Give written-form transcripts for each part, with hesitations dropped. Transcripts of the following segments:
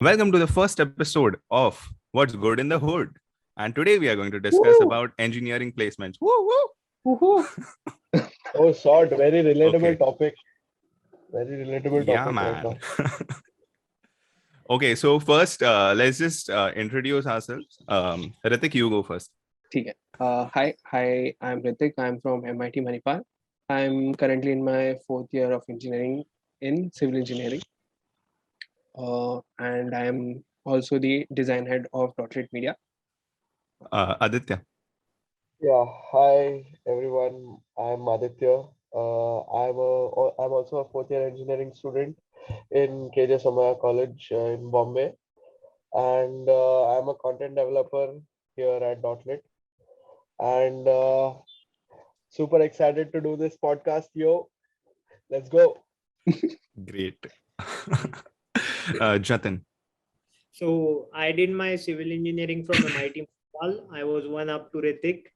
Welcome to the first episode of What's Good in the Hood. And today we are going to discuss Woo! about engineering placements. Woo woo! Woohoo! Oh, short, very relatable Okay. topic. Very relatable Yeah, topic right man. now. Okay, so first, let's just introduce ourselves. Ritik, you go first. ठीक है. Hi, I'm Ritik. I'm from MIT Manipal. I'm currently in my fourth year of engineering in civil engineering. And I'm also the design head of Dotlet Media. Aditya. Yeah, hi everyone. I'm Aditya. I'm also a fourth year engineering student in KJ Somaya College in Bombay, and I'm a content developer here at Dotlet. And super excited to do this podcast, yo. Let's go. Great. Jatin. So I did my civil engineering from MIT Manipal. I was one up to Ritik,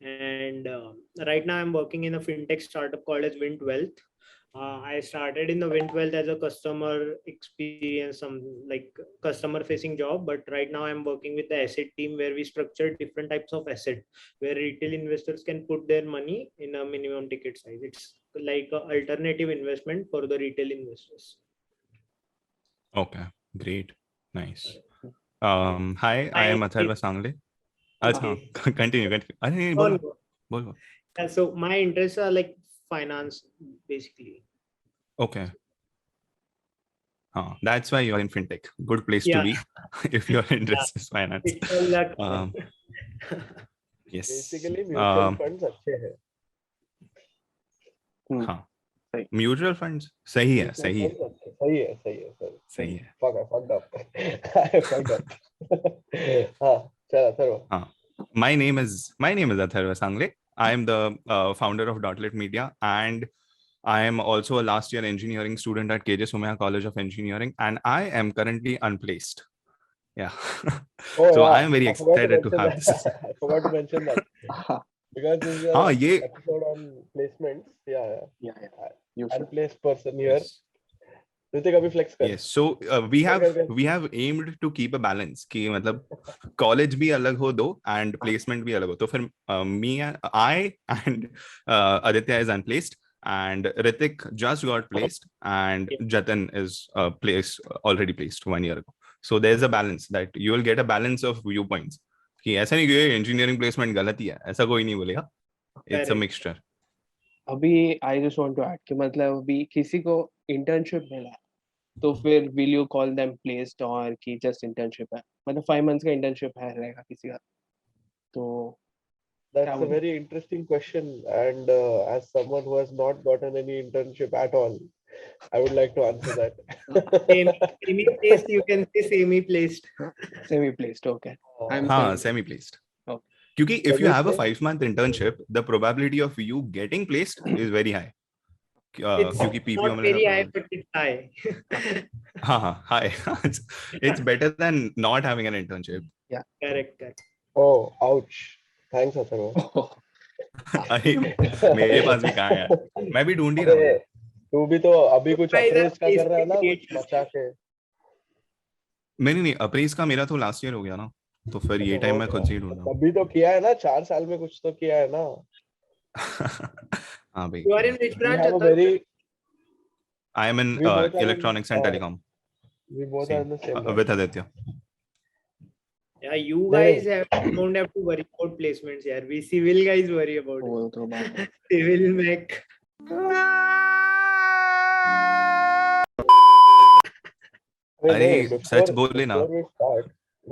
and right now I'm working in a fintech startup called as Vint Wealth. I started in the Vint Wealth as a customer experience, some like customer facing job, but right now I'm working with the asset team where we structure different types of asset where retail investors can put their money in a minimum ticket size. It's like an alternative investment for the retail investors. Okay, great. Nice. Hi, I am Atharva Sangle. Okay. Continue. अरे Oh, बोलो no. बोलो. Yeah, so my interests are like finance, basically. Okay. That's why you're in fintech. Good place to Yeah. be if your interest is finance. It's all luck. Yes. Basically, mutual funds अच्छे हैं. हाँ. सही. Mutual funds सही है. Mutual funds अच्छे. सही है. Fuck, I fucked up. I fucked up. हाँ, चलो Atharva. My name is Atharva Sangle. I am the founder of Dotlet Media, and I am also a last year engineering student at KJ Somaya College of Engineering, and I am currently unplaced. Yeah. Oh, So yeah. I am very excited to have this. I forgot to mention that. Because this is an ये episode on placements. Yeah. Yeah. You should. Unplaced person here. yes. Ritik abhi flex कर. Yes. So we have aimed to keep a balance कि मतलब college भी अलग हो दो and placement भी अलग हो. तो फिर I and Aditya is unplaced and Ritik just got placed and Jatin is already placed 1 year ago. So there's a balance that you will get a balance of viewpoints. कि ऐसा नहीं कि engineering placement गलत ही है. ऐसा कोई नहीं बोलेगा. It's a mixture. अभी I just want to add कि मतलब अभी किसी को internship मिला है तो फिर will you call them placed और कि just internship है मतलब 5 months का internship है रहेगा किसी का तो That's a very interesting question, and as someone who has not gotten any internship at all, I would like to answer that. Semi-placed, you can say semi-placed. Semi-placed, okay. I'm semi-placed. Okay. Because if you have a 5-month internship, the probability of you getting placed is very high. It's not very high, but it's high. High. It's better than not having an internship. Yeah. Correct. Oh, ouch. Thanks, Atharva. अरे मेरे पास भी कहाँ है मैं भी ढूंढ ही रहा हूँ तू भी तो अभी कुछ अप्रेज का कर रहा है ना बचा के नहीं अप्रेज का मेरा तो लास्ट ईयर हो गया ना तो फिर ये टाइम मैं खुद से ही ढूंढ रहा हूँ अभी तो किया है ना 4 साल में कुछ तो किया है ना हाँ भाई You are in which branch? I am in electronics and telecom. We both are in the same with Aditya. Yeah, you guys don't have to worry about placements. Yeah, we civil guys worry about it. Civil mech. अरे सच बोले ना.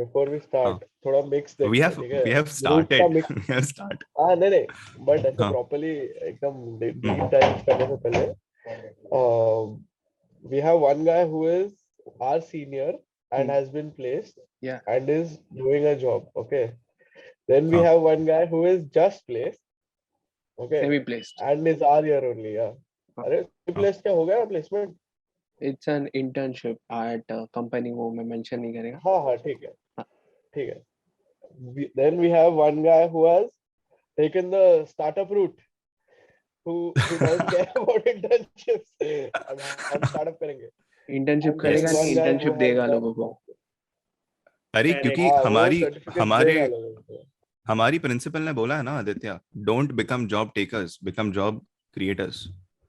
Before we start, थोड़ा mix देखते हैं. We have started. हाँ नहीं, but ऐसे properly एकदम deep dive करने से पहले, we have one guy who is our senior and has been placed and is doing a job. Okay. Then we have one guy who is just placed. Okay. Semi-placed. And is our year only. Yeah. अरे placed क्या हो गया placement? It's an internship at a company वो मैं mention नहीं करेगा. हाँ ठीक है. Then we have one guy who has taken the startup route. Who doesn't care about internships. हम startup करेंगे. Internship करेगा कि internship देगा लोगों को. अरे Correct. क्योंकि हाँ वो हमारी सर्टिफिकेट दे हमारे डालोगे उनको। हमारी प्रिंसिपल ने बोला है ना Aditya, don't become job takers, become job creators.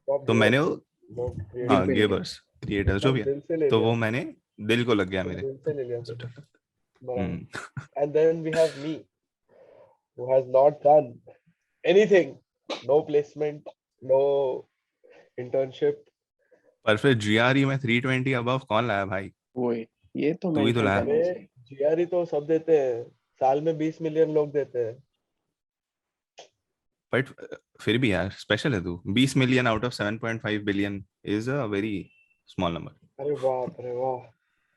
Job तो मैंने गिवर्स, जॉब हाँ दिल पे ले क्रिएटर्स। लिया। गिवर्स क्रिएटर्स जो बस भी है, दिल से ले तो लिया, वो मैंने दिल को लग गया बस मेरे। दिल से ले लिया फिर, बराबर। हम्म, And then we have me, who has not done anything, no placement, no internship. पर फिर जीआरई में 320 अबव कौन लाया भाई? वही, ये तो तू ही तो मेंशन लाया। करना अरे चाहिए। जीआरई तो सब देते हैं, साल में 20 मिलियन लोग देते हैं। बट फिर भी यार स्पेशल है तू। 20 million out of 7.5 billion is a very small number. अरे बाप रे वाह,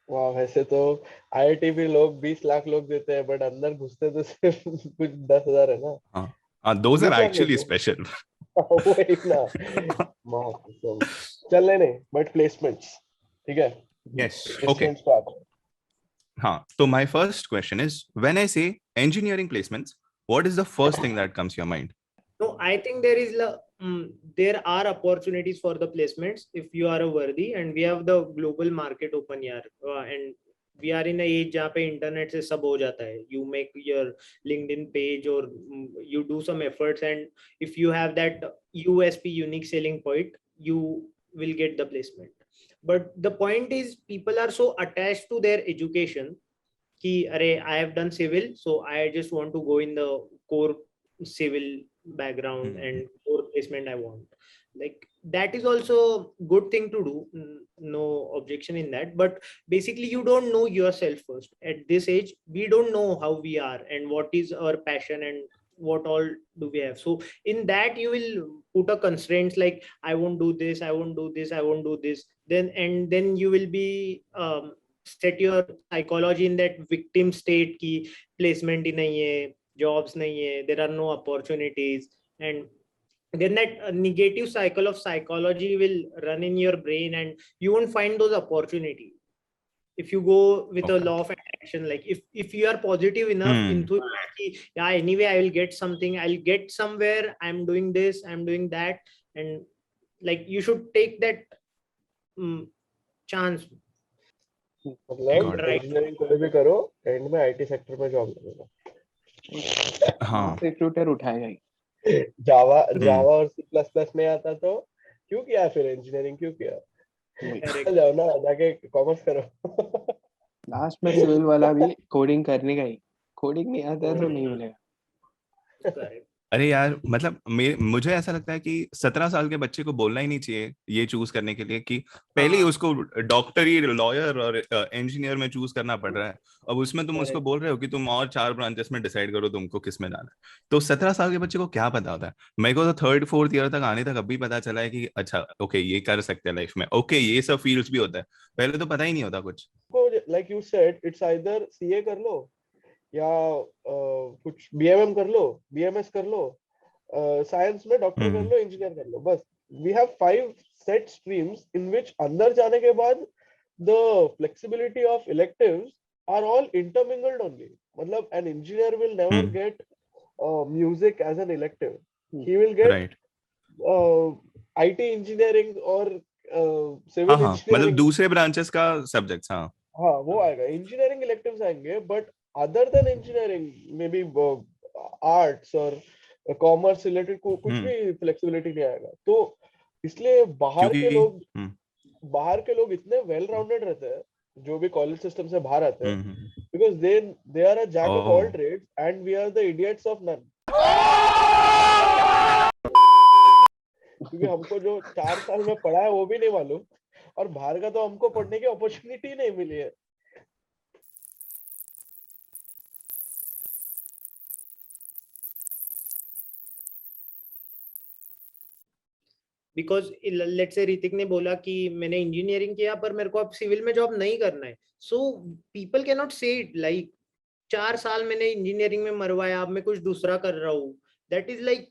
वाह। वैसे तो आईआईटी भी लोग 20 लाख लोग देते हैं, बट अंदर घुसते तो सिर्फ कुछ 10,000 है ना। हाँ हाँ, दोज आर 20 लाख एक्चुअली लोग स्पेशल। वही ना। माँ कसम। चल नहीं, बट प्लेसमेंट्स ठीक है, यस ओके। प्लेसमेंट्स पे आते हैं। हाँ, तो my first question is, when I से engineering placements, what is the first thing that comes to your mind? No, I think there are opportunities for the placements if you are a worthy, and we have the global market open here, and we are in a age जहाँ पे internet से सब हो जाता है. You make your LinkedIn page or you do some efforts, and if you have that USP, unique selling point, you will get the placement. But the point is, people are so attached to their education कि अरे I have done civil, so I just want to go in the core civil background and core placement I want. Like that is also good thing to do, no objection in that, but basically you don't know yourself first. At this age we don't know how we are and what is our passion and what all do we have. So in that you will put a constraints like I won't do this, I won't do this, I won't do this, then you will be set your psychology in that victim state ki placement hi nahi hai, jobs nahi hai, there are no opportunities, and then that negative cycle of psychology will run in your brain and you won't find those opportunities. If you go with a law of attraction, like if you are positive enough into yeah, anyway I will get something, I'll get somewhere, I'm doing this, I'm doing that, and like you should take that chance. मतलब Right. Engineering कोई भी करो, and में IT sector में job लगेगा। हाँ recruiter उठाएगा ही। जावा और सी प्लस प्लस में आता तो क्यों किया, फिर इंजीनियरिंग क्यों किया? Correct. जाओ ना, जाके कॉमर्स करो। लास्ट में सिविल वाला भी कोडिंग करने का ही, कोडिंग नहीं आता है तो नहीं मिलेगा। Correct. अरे यार मतलब मुझे ऐसा लगता है कि 17 साल के बच्चे को बोलना ही नहीं चाहिए ये चूज करने के लिए कि पहले ही उसको डॉक्टरी, लॉयर और इंजीनियर में चूज करना पड़ रहा है। अब उसमें तुम उसको बोल रहे हो कि तुम और 4 ब्रांचेस में डिसाइड करो तुमको किस में जाना है। तो 17 साल के बच्चे को क्या पता होता है? मेरे को तो 3rd-4th ईयर तक आने तक अभी पता चला है कि अच्छा ओके ये कर सकते हैं लाइफ में, ओके ये सब फील्ड्स भी होता है, पहले तो पता ही नहीं होता कुछ। Like you said, it's either CA कर लो या कुछ बीएमएम कर लो, बीएमएस कर लो, साइंस में डॉक्टर कर लो, इंजीनियर कर लो, बस। We have 5 set streams in which अंदर जाने के बाद the flexibility of electives are all intermingled only. मतलब an engineer will never get music as an elective, he will get IT engineering और सिविल इंजीनियरिंग, मतलब दूसरे ब्रांचेस का subjects. हाँ वो आएगा, इंजीनियरिंग इलेक्टिव्स आएंगे, but other than engineering maybe arts और कॉमर्स रिलेटेड को कुछ भी फ्लेक्सिबिलिटी नहीं आएगा। तो इसलिए बाहर के लोग इतने वेल राउंडेड रहते हैं जो भी कॉलेज सिस्टम से बाहर आते हैं, because they are a jack of all trades and we are the idiots of none. क्योंकि हमको जो 4 साल में पढ़ा है वो भी नहीं मालूम, और बाहर का तो हमको पढ़ने की अपॉर्चुनिटी नहीं मिली है। बिकॉज लेट्स से ऋतिक ने बोला कि मैंने इंजीनियरिंग किया पर मेरे को अब सिविल में जॉब नहीं करना है, सो पीपल कैन नॉट से इट लाइक 4 साल मैंने इंजीनियरिंग में मरवाया, अब मैं कुछ दूसरा कर रहा हूँ। That is like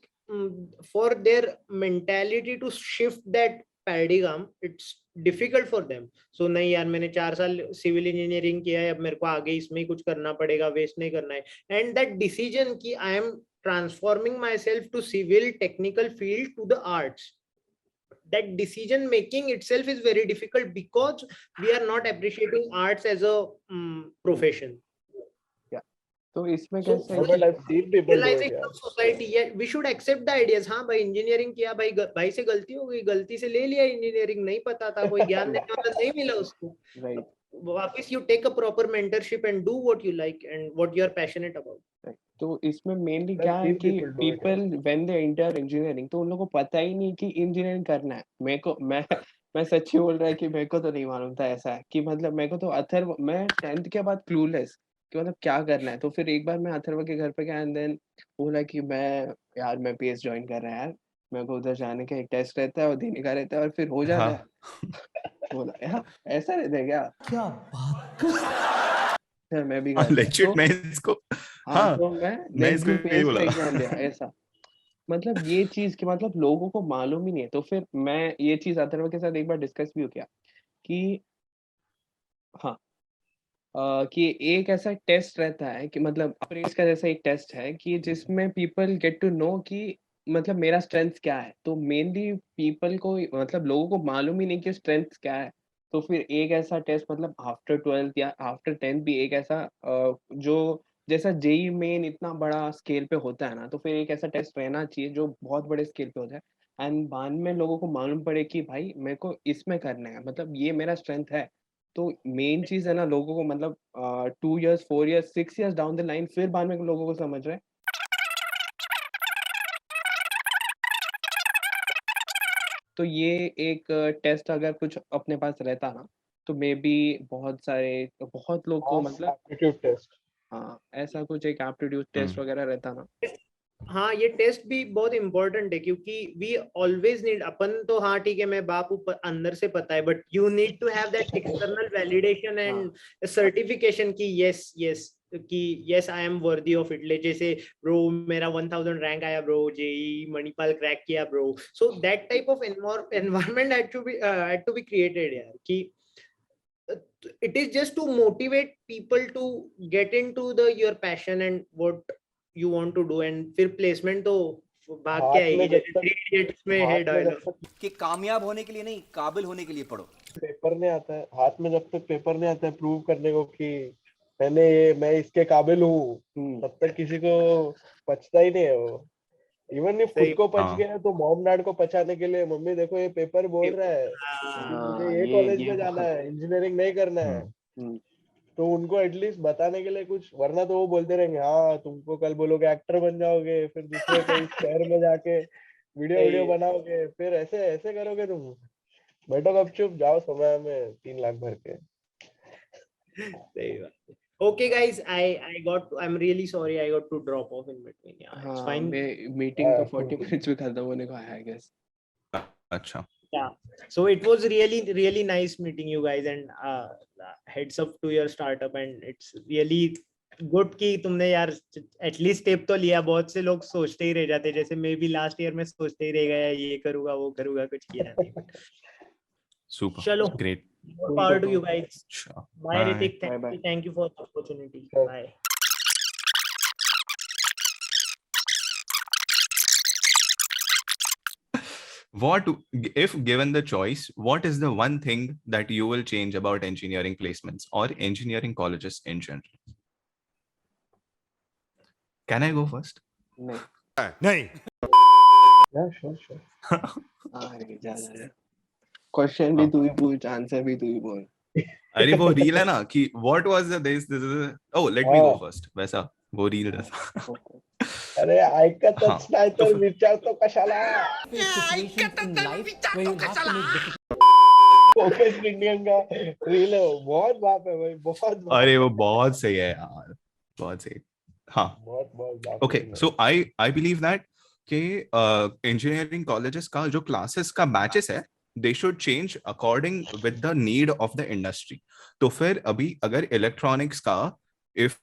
for their mentality to shift that paradigm, it's difficult for them. So नहीं यार, मैंने 4 साल सिविल इंजीनियरिंग किया है, अब मेरे को आगे इसमें ही कुछ करना पड़ेगा, वेस्ट नहीं करना है। एंड दैट डिसीजन कि I am transforming myself to civil technical field to the arts, that decision making itself is very difficult because we are not appreciating arts as a profession. तो इसमें So, कैसे है but I've कि seen people do it. realization Yeah. of society, yeah, we should accept the ideas. हाँ भाई engineering किया, भाई से गलती हो गई, गलती से ले लिया इंजीनियरिंग, नहीं पता था, कोई ज्ञान देने वाला नहीं मिला उसको, राइट वापस you take a proper mentorship and do what you like and what you are passionate about. तो इसमें मेनली I've क्या है seen कि people do it, people when they enter engineering तो उन लोगों को पता ही नहीं कि इंजीनियरिंग करना है। मेरे को मैं सच्ची बोल रहा है कि मेरे को तो नहीं मालूम था ऐसा है कि मतलब मेरे को तो अथर्व मैं 10th के बाद क्लूलेस कि मतलब क्या करना है। तो फिर एक बार मैं अथर्व के घर पे गया एंड देन बोला कि मैं पीएस ज्वाइन कर रहा है यार, मेरे को उधर जाने का एक टेस्ट रहता है और देने का रहता है और फिर हो जाता है। बोला यार ऐसा रहता है क्या फिर मैं भी गया लेजिट तो मैं इसको हाँ तो मैं मैं इसको यही यूपीएस बोला का एग्जाम दिया ऐसा। मतलब ये चीज कि मतलब लोगों को मालूम ही नहीं है। तो फिर मैं ये चीज अथर्व के साथ एक बार डिस्कस भी हो गया कि हाँ कि एक ऐसा टेस्ट रहता है कि मतलब अप्रेस का जैसा एक टेस्ट है कि जिसमें पीपल गेट टू नो कि मतलब मेरा स्ट्रेंथ क्या है। तो मेनली पीपल को मतलब लोगों को मालूम ही नहीं कि स्ट्रेंथ क्या है। तो फिर एक ऐसा टेस्ट मतलब आफ्टर 12th या आफ्टर 10th भी एक ऐसा जो जैसा जेई मेन इतना बड़ा स्केल पे होता है ना, तो फिर एक ऐसा टेस्ट रहना चाहिए जो बहुत बड़े स्केल पे होता है एंड बाद में लोगों को मालूम पड़े कि भाई मेरे को इसमें करना है, मतलब ये मेरा स्ट्रेंथ है। तो मेन चीज है ना लोगों को मतलब 2 years 4 years 6 years down the line फिर बाद में लोगों को समझ रहे हैं। तो ये एक टेस्ट अगर कुछ अपने पास रहता ना तो मे बी बहुत लोग को Mass मतलब aptitude test. हाँ ऐसा कुछ एक एप्टीट्यूड टेस्ट वगैरह रहता ना। हाँ ये टेस्ट भी बहुत इंपॉर्टेंट है क्योंकि वी ऑलवेज नीड, अपन तो हाँ ठीक है मैं बाप ऊपर अंदर से पता है, but you need to have that external validation and certification की yes I am worthy of it. ले जैसे ब्रो मेरा 1000 रैंक आया ब्रो, जेई मणिपाल क्रैक किया bro, so that type of environment had to be created यार कि it is just to motivate people to get into your passion and what you want to do, and फिर placement तो भाग के आएगी जैसे 3 Idiots में है डायलॉग कि कामयाब होने के लिए नहीं काबिल होने के लिए पढ़ो। पेपर नहीं आता है हाथ में, जब तक पेपर नहीं आता है प्रूव करने को कि मैं इसके काबिल हूँ, तब तक किसी को पचता ही नहीं है वो। इवन if खुद को पच गया तो मॉम डैड को पचाने के लिए, मम्मी देखो ये पेपर बोल रहा है कि मुझे ये कॉलेज में जाना है, इंजीनियरिंग नहीं करना है, तो उनको एटलीस्ट बताने के लिए कुछ, वरना तो वो बोलते रहेंगे हाँ तुमको कल बोलोगे एक्टर बन जाओगे, फिर दूसरे कोई शहर में जाके वीडियो बनाओगे, फिर ऐसे ऐसे करोगे तुम। बैठो गपचुप जाओ समय में 3 लाख भर के। सही बात। Okay guys, I'm really sorry I got to drop off in between. Yeah, it's fine. Meeting तो 40 minutes में खत्म होने को है आई गेस। अच्छा Yeah, so it was really nice meeting you guys, and heads up to your startup, and it's really good कि तुमने यार एटलीस्ट स्टेप तो लिया। बहुत से लोग सोचते ही रह जाते, जैसे मैं भी लास्ट ईयर में सोचते ही रह गया ये करूंगा वो करूंगा, कुछ किया नहीं। सुपर चलो great more power to you guys. Bye Bye. Ritik, Bye. thank you for the opportunity. Sure. Bye. What if given the choice, what is the one thing that you will change about engineering placements or engineering colleges in general? Can I go first? नहीं Yeah, sure. अरे जा question भी तू ही पूछ, answer भी तू ही बोल। अरे वो रील है ना कि what was this is oh let me go first, वैसा वो रील था। अरे ऐकतच नाही तर विचारतो कशाला। फोकस इंडियन का रील है, बहुत बाप है भाई, बहुत बाप। अरे वो बहुत सही है यार, बहुत सही। हाँ बहुत बाप। okay, so I believe that कि engineering colleges का जो classes का batches है, they should change according with the need of the industry. तो फिर अभी अगर electronics का if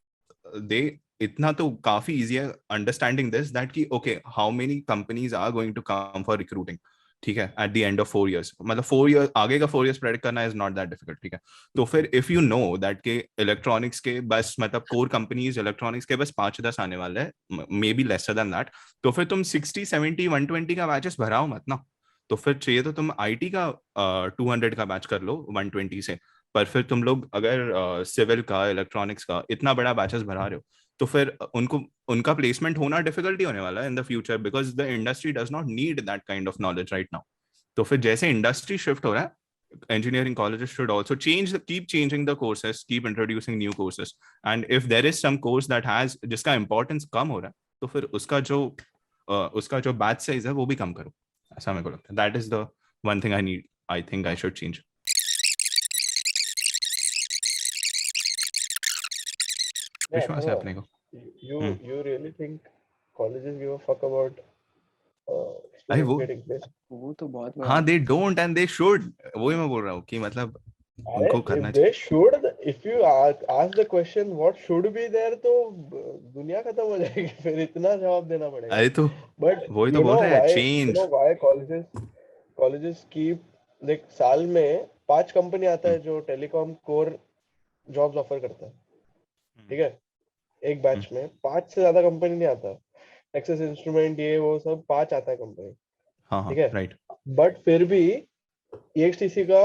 they इतना तो काफी easy है understanding this that कि okay how many companies are going to come for recruiting, ठीक है, at the end of 4 years, मतलब 4 years आगे का 4 years predict करना is not that difficult, ठीक है। तो फिर if you know that के electronics के बस मतलब core companies electronics के बस 5-10 आने वाले हैं, maybe lesser than that, तो फिर तुम 60 70 120 का बैचेस भराओ मत ना। तो फिर चाहिए तो तुम IT का 200 का बैच कर लो 120 से, पर फिर तुम लोग अगर सिविल का इलेक्ट्रॉनिक्स का इतना बड़ा बैचेस भरा रहे हो तो फिर उनको उनका प्लेसमेंट होना डिफिकल्टी होने वाला है in the future, because the industry does not need that kind of knowledge right now. तो फिर जैसे इंडस्ट्री शिफ्ट हो रहा है, engineering colleges should also keep changing the courses, keep introducing new courses. And if there is some course that has जिसका importance कम हो रहा है, तो फिर उसका जो batch size है वो भी कम करो. ऐसा मेरे को लगता है. That is the one thing I think I should change. विश्वास है अपने को. You really think colleges give a fuck about अरे students getting placed? वो तो बहुत हाँ, they don't and they should. वही मैं बोल रहा हूँ कि मतलब उनको करना If they should, if you ask the question what should be there, तो दुनिया खत्म हो जाएगी. फिर इतना जवाब देना पड़ेगा. अरे तो But वही तो you बोल know रहे हैं, why? change. You know why colleges keep, like साल में 5 कंपनी आता है जो टेलीकॉम कोर जॉब्स ऑफर करता है. ठीक है, एक बैच में 5 से ज्यादा कंपनी नहीं आता. एक्सेस इंस्ट्रूमेंट ये वो सब 5 आता है कंपनी. हाँ ठीक है, राइट. बट फिर भी EXTC का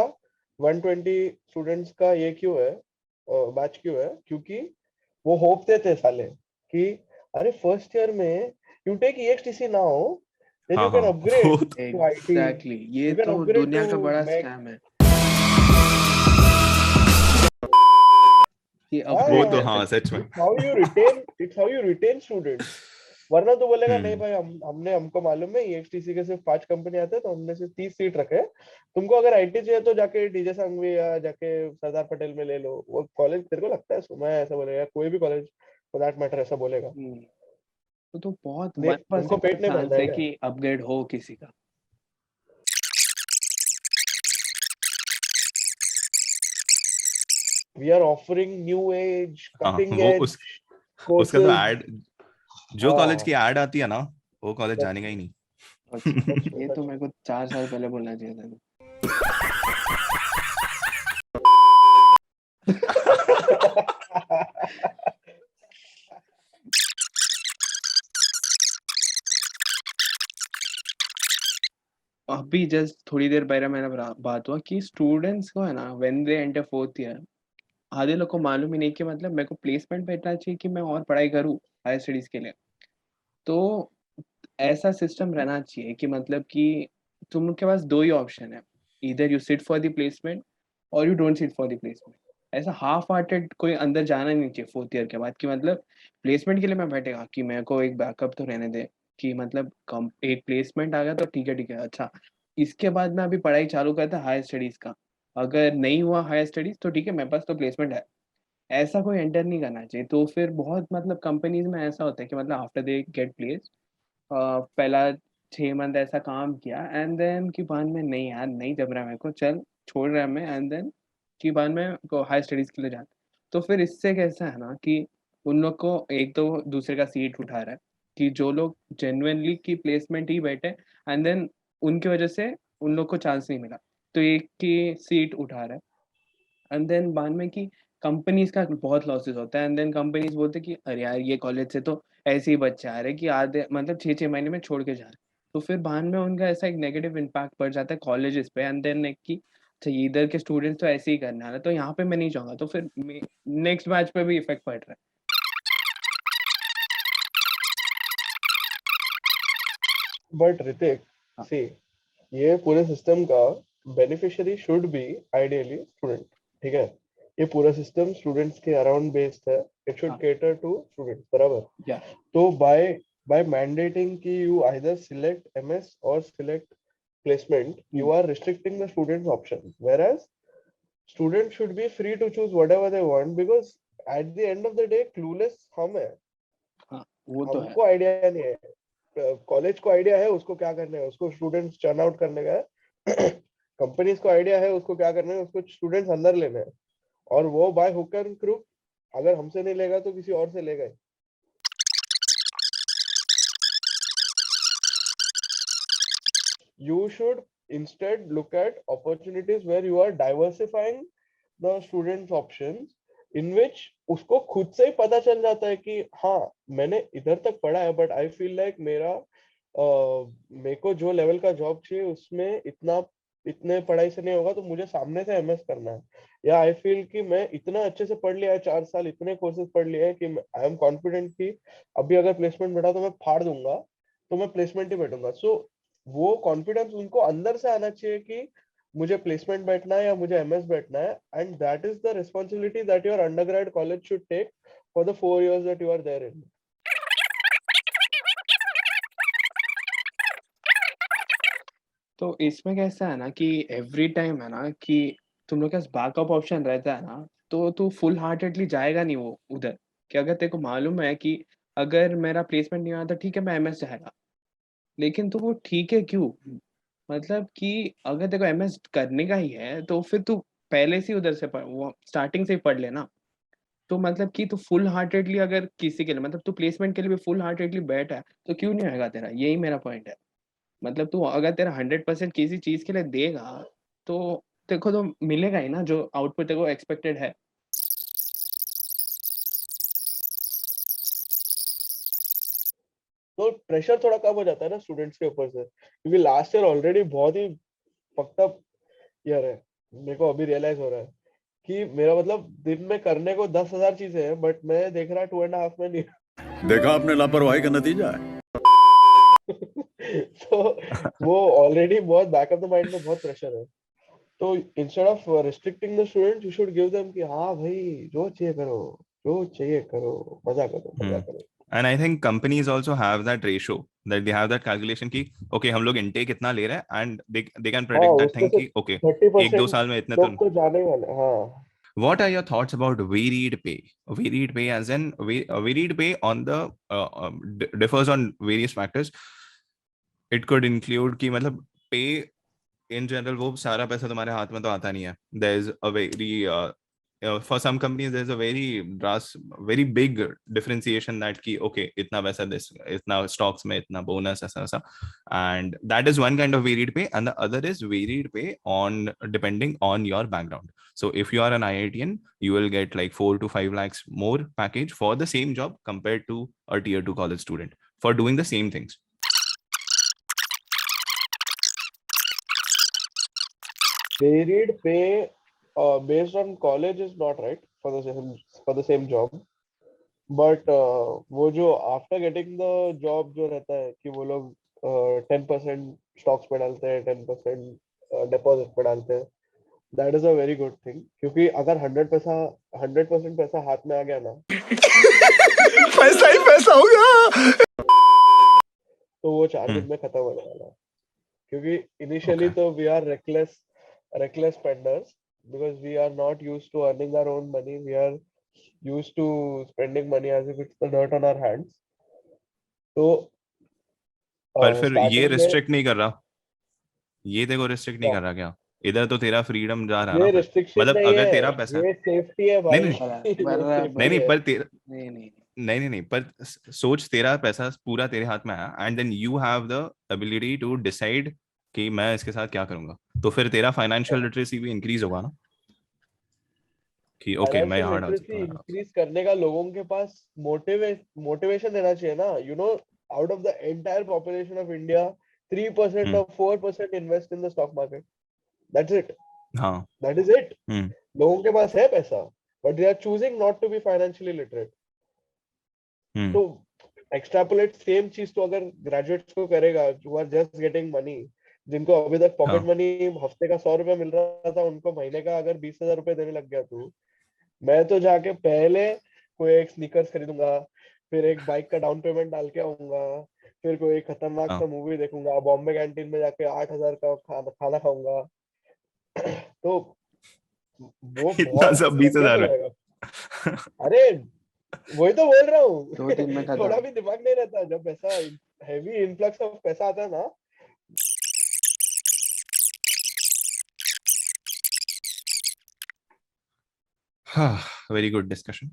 120 स्टूडेंट्स का ये क्यों है, बैच क्यों है? क्योंकि वो होप देते साले कि अरे फर्स्ट ईयर में you take EXTC now, then you can upgrade to IT. Exactly, ये तो दुनिया का बड़ा स्कैम है. ये वो तो हाँ सच में. It's how you retain students. वरना तो बोलेगा नहीं भाई, हमको मालूम है EXTC के सिर्फ 5 कंपनी आते हैं, तो हमने सिर्फ 30 सीट रखे. तुमको अगर IT चाहिए तो जाके डीजे संघवी या जाके सरदार पटेल में ले लो. वो कॉलेज तेरे को लगता है मैं ऐसा बोलेगा? कोई भी कॉलेज फॉर दैट मैटर ऐसा बोलेगा? तो बहुत तुमको पेट नहीं भरना है कि अपग्रेड हो किसी का. We are offering new age, cutting वो edge उसका तो courses. ऐड, जो कॉलेज की ऐड आती है ना, वो कॉलेज जाने का ही नहीं. अच्छा, ये तो मेरे को 4 साल पहले बोलना चाहिए था. अभी जस्ट थोड़ी देर पहले मैंने बात हुआ कि स्टूडेंट्स को है ना, when they enter 4th year, आधे लोग को मालूम ही नहीं कि मतलब मेरे को प्लेसमेंट भेजना चाहिए कि मैं और पढ़ाई करूँ हायर स्टडीज के लिए. तो ऐसा सिस्टम रहना चाहिए कि मतलब कि तुमके पास 2 ही ऑप्शन है, इधर you sit for the placement और you don't sit for the placement. ऐसा हाफ हार्टेड कोई अंदर जाना नहीं चाहिए 4th ईयर के बाद कि मतलब प्लेसमेंट के लिए मैं बैठेगा कि मेरे को एक बैकअप तो रहने दे, कि मतलब एक प्लेसमेंट आ गया तो ठीक है अच्छा, इसके बाद मैं अभी पढ़ाई चालू करता हायर स्टडीज का. अगर नहीं हुआ हायर स्टडीज तो ठीक है, मेरे पास तो प्लेसमेंट है. ऐसा कोई एंटर नहीं करना चाहिए. तो फिर बहुत मतलब कंपनीज में ऐसा होता है कि मतलब आफ्टर दे गेट प्लेस, पहला 6 मंथ ऐसा काम किया एंड देन कि बाद में नहीं यार नहीं जम रहा मेरे को, चल छोड़ रहा मैं, एंड देन कि बाद में हायर स्टडीज के लिए जाता. तो फिर इससे कैसा है ना कि उन लोग को एक तो दूसरे का सीट उठा रहा है, कि जो लोग जेन्युइनली की प्लेसमेंट ही बैठे एंड देन उनकी वजह से उन लोग को चांस नहीं मिला, तो एक की सीट उठा रहा है. एंड देन बाद में कि कंपनीज का बहुत लॉसेस होता है, एंड देन कंपनीज बोलते कि अरे यार ये कॉलेज से तो ऐसे ही बच्चे आ रहे कि आधे मतलब 6-6 महीने में छोड़ के जा रहे. तो फिर बाद में उनका ऐसा एक नेगेटिव इम्पैक्ट पड़ जाता है कॉलेजेस पे, एंड देन कि अच्छा इधर के स्टूडेंट्स तो ऐसे ही करने वाला, तो यहाँ पे मैं नहीं चाहूँगा. तो फिर नेक्स्ट बैच पे भी इफेक्ट पड़ रहा है. बट ऋतिक, सी, ये पूरे सिस्टम का beneficiary should be ideally student. ठीक है, ये पूरा सिस्टम स्टूडेंट्स के अराउंड बेस्ड है. It should cater to students, बराबर. तो by mandating कि you either select MS or select placement, you are restricting the student's option, whereas students should be free to choose whatever they want, because at the end of the day clueless हम है. वो तो हमको idea नहीं है, college को idea है उसको क्या करना है, उसको स्टूडेंट्स चर्न आउट करने का है. कंपनीज को आइडिया है उसको क्या करना है, उसको स्टूडेंट्स अंदर लेने हैं, और वो बाय हुक एंड क्रूक अगर हमसे नहीं लेगा तो किसी और से लेगा. You should instead look at opportunities where you are diversifying the students' options, in which उसको खुद से ही पता चल जाता है कि हाँ मैंने इधर तक पढ़ा है, बट आई फील लाइक मेरे को जो लेवल का जॉब चाहिए उसमें इतना इतने पढ़ाई से नहीं होगा, तो मुझे सामने से एमएस करना है। या आई फील कि मैं इतना अच्छे से पढ़ लिया है, 4 साल इतने कोर्सेज पढ़ लिए हैं कि आई एम कॉन्फिडेंट कि अभी अगर प्लेसमेंट बैठा तो मैं फाड़ दूंगा, तो मैं प्लेसमेंट ही बैठूंगा। सो वो कॉन्फिडेंस उनको अंदर से आना चाहिए कि मुझे प्लेसमेंट बैठना है या मुझे एमएस बैठना है, and that is the responsibility that your undergrad college should take for the 4 years that you are there in. तो इसमें कैसा है ना कि एवरी टाइम है ना कि तुम लोग के पास बैकअप ऑप्शन रहता है ना, तो तू फुल हार्टेडली जाएगा नहीं वो उधर। कि अगर तेरे को मालूम है कि अगर मेरा प्लेसमेंट नहीं आया तो ठीक है मैं एमएस जाएगा, लेकिन तो वो ठीक है क्यों? मतलब कि अगर तेरे को एमएस करने का ही है तो फिर तू पहले से ही उधर से पढ़, वो स्टार्टिंग से ही पढ़ लेना। तो मतलब कि तू फुल हार्टेडली अगर किसी के लिए मतलब तू प्लेसमेंट के लिए भी फुल हार्टेडली बैठ है तो क्यों नहीं आएगा तेरा, यही मेरा पॉइंट है। मतलब तू अगर तेरा 100% किसी चीज के लिए देगा तो देखो तो मिलेगा ही ना जो आउटपुट तेरे को एक्सपेक्टेड है। तो प्रेशर थोड़ा कम हो जाता है ना स्टूडेंट्स के ऊपर से, क्योंकि लास्ट ईयर ऑलरेडी बहुत ही फक्ड अप ईयर है। मेरे को अभी रियलाइज हो रहा है कि मेरा मतलब दिन में करने को 10,000 चीजें हैं, बट मैं देख रहा 2.5 में नहीं। देखा आपने लापरवाही का नतीजा है। तो वो ऑलरेडी बहुत बैक ऑफ द माइंड में बहुत प्रेशर है। तो instead of restricting the student, you should give them कि हाँ भाई जो चाहिए करो, जो चाहिए करो, मजा करो, मजा करो। And I think companies also have that ratio, that they have that calculation कि okay हम लोग intake इतना ले रहे हैं and they can हाँ, predict that उसमें thing से कि okay 1-2 30% साल में इतने तो। लोग तो जाने ही वाले। हाँ, What are your thoughts about varied pay? Varied pay as in varied pay on the differs on various factors. It could include कि मतलब pay in general वो सारा पैसा तुम्हारे हाथ में तो आता नहीं है. There is a very for some companies there's a very big differentiation that कि okay इतना पैसा this इतना stocks में इतना bonus ऐसा ऐसा, and that is one kind of varied pay, and the other is varied pay on depending on your background. So if you are an IITian, you will get like 4 to 5 lakhs more package for the same job compared to a tier 2 college student for doing the same things. varied pay based on college is not right for the same job, but वो जो after getting the job जो रहता है कि वो लोग 10% stocks में डालते हैं, 10% डिपॉजिट में डालते हैं, that is a very good thing. क्योंकि अगर 100% पैसा हाथ में आ गया ना, पैसा ही पैसा होगा। तो वो 4 दिन में खत्म होने वाला है। क्योंकि इनिशियली Okay. तो we are reckless spenders because we are not used to earning our own money. We are used to spending money as if it's the dirt on our hands. तो पर फिर ये स्टार्टिंग में restrict नहीं कर रहा, ये देखो रिस्ट्रिक्ट नहीं क्या, कर रहा क्या? इधर तो तेरा फ्रीडम जा रहा है ना ये फिर, रिस्ट्रिक्शन मतलब नहीं अगर है, तेरा पैसा ये सेफ्टी है नहीं भाई। नहीं ये नहीं सेफ्टी नहीं है। पर तेरा नहीं नहीं नहीं नहीं नहीं पर सोच तेरा पैसा पूरा तेरे हाथ में आया and then you have the ability to decide कि मैं इसके साथ क्या करूंगा, तो फिर तेरा फाइनेंशियल लिटरेसी भी इंक्रीज होगा ना कि ओके मैं फाइनेंशियल यहाँ डाल सकता लिटरेसी हूँ। इंक्रीज करने का लोगों के पास मोटिवेशन देना चाहिए ना। Out of the entire population of India 3% hmm, or 4% invest in the stock market. That's it, हाँ, दैट इज इट। हम्म, लोगों के पास है पैसा, but they are choosing not to be financially literate. तो एक्सट्रापोलेट सेम चीज तो अगर ग्रेजुएट्स को करेगा जो आर जस्ट गेटिंग मनी, जिनको अभी तक पॉकेट हाँ, मनी हफ्ते का 100 रुपए मिल रहा था, उनको महीने का अगर 20,000 रुपए देने लग गया तू, मैं तो जाके पहले कोई एक स्नीकर्स खरीदूंगा, फिर एक बाइक का डाउन पेमेंट डाल के आऊंगा, फिर कोई खतरनाक सा हाँ। मूवी देखूंगा, बॉम्बे कैंटीन में जाके 8,000 का खाना खाऊंगा। तो वो इतना बहुत सब झंझट 20,000 हो में जाएगा। अरे वही तो बोल रहा हूँ। 2 दिन में खत्म। थोड़ा भी दिमाग नहीं रहता जब पैसा, हैवी इन्फ्लक्स ऑफ पैसा आता है ना। Very good discussion.